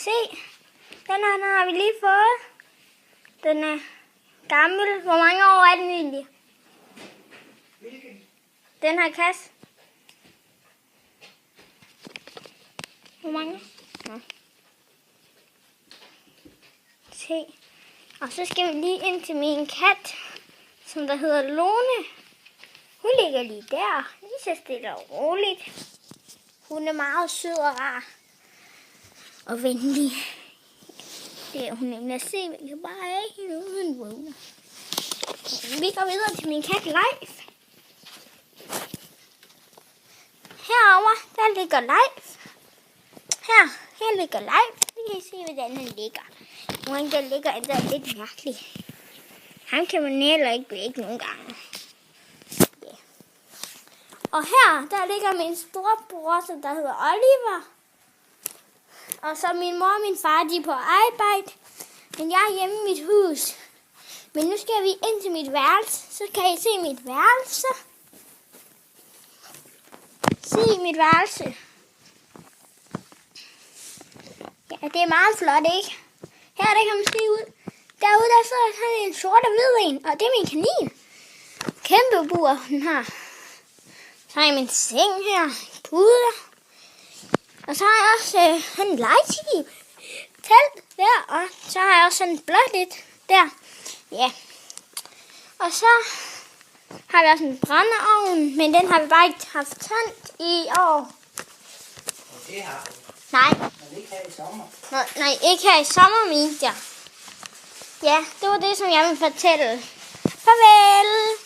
Se, den her har vi lige fået. Den er gammel. Hvor mange år er den egentlig? Hvilken? Den her kasse. Hvor mange? Nå. Se. Og så skal vi lige ind til min kat, som der hedder Lone. Hun ligger lige der. Lige så stille og roligt. Hun er meget sød og rar. Og venlig. Det er hun nemlig at se. Vi kan bare ikke uden vågner. Vi går videre til min kat Leif. Herovre, der ligger Leif. Her ligger Leif. Vi kan se, hvordan den ligger. Hvordan den ligger, er der lidt mærkeligt. Han kan man heller ikke vække nogle gange. Yeah. Og her, der ligger min storebror, som der hedder Oliver. Og så min mor og min far, de er på arbejde. Men jeg er hjemme i mit hus. Men nu skal vi ind til mit værelse. Så kan I se mit værelse. Se mit værelse. Ja, det er meget flot, ikke? Her der kan man se ud. Derude der sidder sådan en sort og hvid en. Og det er min kanin. Kæmpe bur, den har. Så har jeg min seng her. Puder. Og så har jeg også en legetskib. Telt der. Og så har jeg også sådan blåt lidt der. Ja. Og så har vi også en brændeovn. Men den har vi bare ikke haft tændt i år. Og det har du. Nej. Men ikke her i sommer. Nej, ikke her i sommer, mente jeg. Ja, det var det, som jeg ville fortælle. Farvel!